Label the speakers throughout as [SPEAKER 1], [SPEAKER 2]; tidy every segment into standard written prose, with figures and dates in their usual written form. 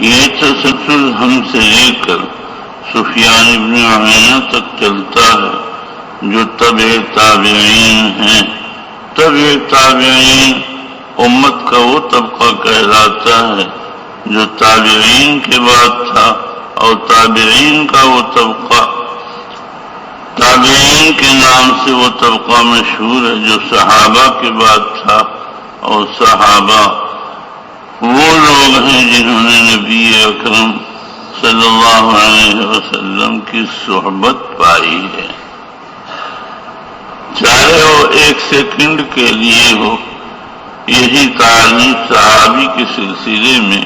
[SPEAKER 1] یہ تسلسل ہم سے لے کر سفیان ابن عیینہ تک چلتا ہے جو تبع تابعین ہیں۔ تبع تابعین امت کا وہ طبقہ کہلاتا ہے جو تابعین کے بعد تھا، اور تابعین کا وہ طبقہ، تابعین کے نام سے وہ طبقہ مشہور ہے جو صحابہ کے بعد تھا، اور صحابہ وہ لوگ ہیں جنہوں نے نبی اکرم صلی اللہ علیہ وسلم کی صحبت پائی ہے، چاہے وہ ایک سیکنڈ کے لیے ہو۔ یہی تعریف صحابی کے سلسلے میں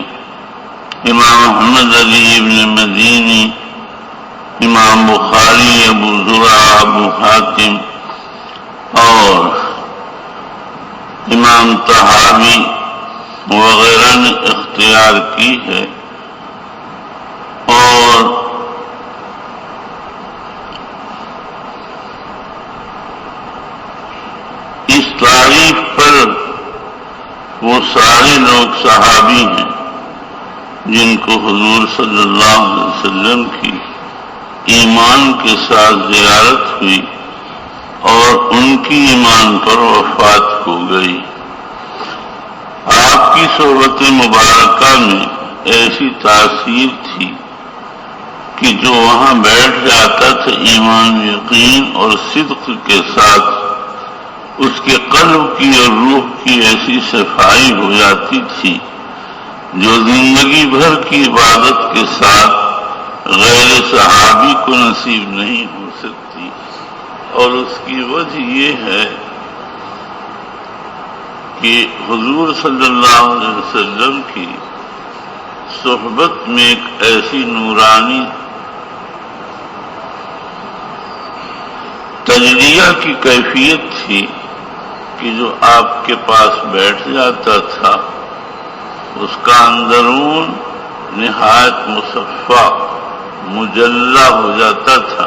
[SPEAKER 1] امام محمد علی ابن مدینی، امام بخاری، ابو زرعہ، ابو حاتم اور امام طحاوی وغیرہ نے اختیار کی ہے، اور اس تعریف پر وہ سارے لوگ صحابی ہیں جن کو حضور صلی اللہ علیہ وسلم کی ایمان کے ساتھ زیارت ہوئی اور ان کی ایمان پر وفات ہو گئی۔ آپ کی صحبت مبارکہ میں ایسی تاثیر تھی کہ جو وہاں بیٹھ جاتا تھا ایمان، یقین اور صدق کے ساتھ، اس کے قلب کی اور روح کی ایسی صفائی ہو جاتی تھی جو زندگی بھر کی عبادت کے ساتھ غیر صحابی کو نصیب نہیں ہو سکتی۔ اور اس کی وجہ یہ ہے کہ حضور صلی اللہ علیہ وسلم کی صحبت میں ایک ایسی نورانی تجلیہ کی کیفیت تھی کہ جو آپ کے پاس بیٹھ جاتا تھا اس کا اندرون نہایت مصفا مجلہ ہو جاتا تھا،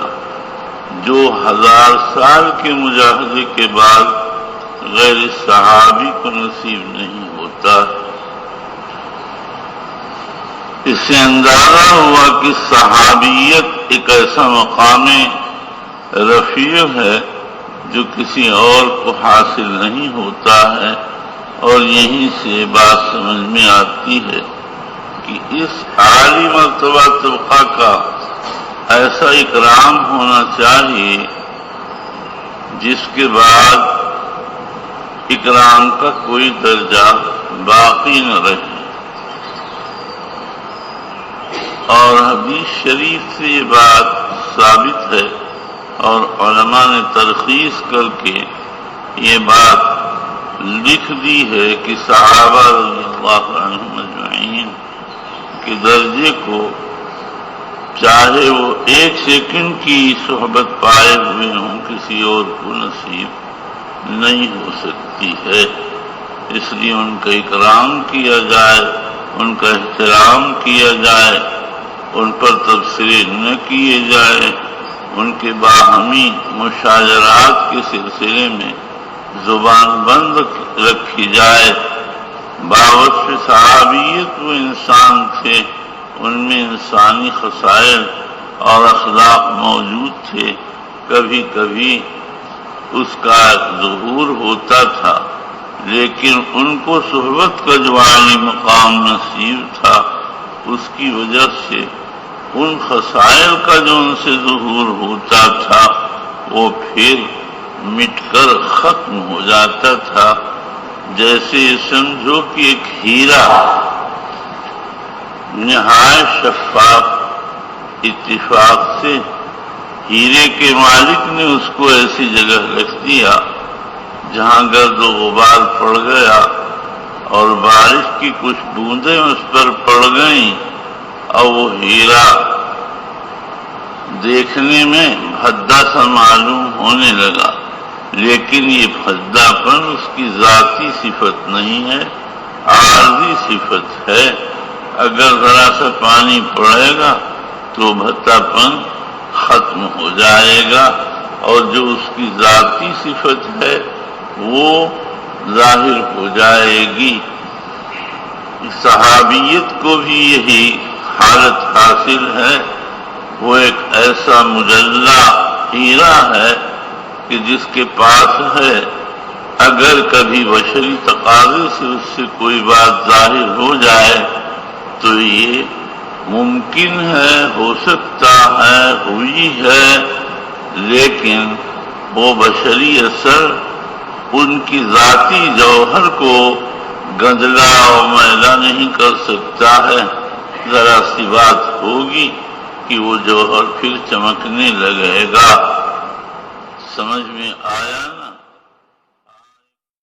[SPEAKER 1] جو 1000 سال کے مجاہدے کے بعد غیر صحابی کو نصیب نہیں ہوتا۔ اس سے اندازہ ہوا کہ صحابیت ایک ایسا مقام رفیع ہے جو کسی اور کو حاصل نہیں ہوتا ہے، اور یہیں سے بات سمجھ میں آتی ہے کہ اس عالی مرتبہ طبقہ کا ایسا اکرام ہونا چاہیے جس کے بعد اکرام کا کوئی درجہ باقی نہ رہے۔ اور حدیث شریف سے یہ بات ثابت ہے، اور علماء نے ترخیص کر کے یہ بات لکھ دی ہے کہ صحابہ رضی اللہ عنہم اجمعین کے درجے کو چاہے وہ ایک سیکنڈ کی صحبت پائے ہوئے ہوں کسی اور کو نصیب نہیں ہو سکتی ہے۔ اس لیے ان کا اکرام کیا جائے، ان کا احترام کیا جائے، ان پر تبصرے نہ کیے جائے، ان کے باہمی مشاجرات کے سلسلے میں زبان بند رکھی جائے۔ باوصف صحابیت وہ انسان تھے، ان میں انسانی خصائل اور اخلاق موجود تھے، کبھی کبھی اس کا ظہور ہوتا تھا، لیکن ان کو صحبت کا جو عالی مقام نصیب تھا اس کی وجہ سے ان خصائل کا جو ان سے ظہور ہوتا تھا وہ پھر مٹ کر ختم ہو جاتا تھا۔ جیسے سمجھو کہ ایک ہیرا نہایت شفاف اتفاق سے ہیرے کے مالک نے اس کو ایسی جگہ رکھ دیا جہاں گرد و غبار پڑ گیا اور بارش کی کچھ بوندیں اس پر پڑ گئیں، اور وہ ہیرا دیکھنے میں بھدا سا معلوم ہونے لگا، لیکن یہ بھدا پن اس کی ذاتی صفت نہیں ہے، عارضی صفت ہے۔ اگر ذرا سا پانی پڑے گا تو بھدا پن ختم ہو جائے گا، اور جو اس کی ذاتی صفت ہے وہ ظاہر ہو جائے گی۔ صحابیت کو بھی یہی حالت حاصل ہے. وہ ایک ایسا مجلہ ہیرا ہے کہ جس کے پاس ہے، اگر کبھی بشری تقاضے سے اس سے کوئی بات ظاہر ہو جائے تو یہ ممکن ہے، ہو سکتا ہے، ہوئی ہے، لیکن وہ بشری اثر ان کی ذاتی جوہر کو گندلا اور میلا نہیں کر سکتا ہے. ذرا سی بات ہوگی کہ وہ جوہر پھر چمکنے لگے گا. سمجھ میں آیا نا؟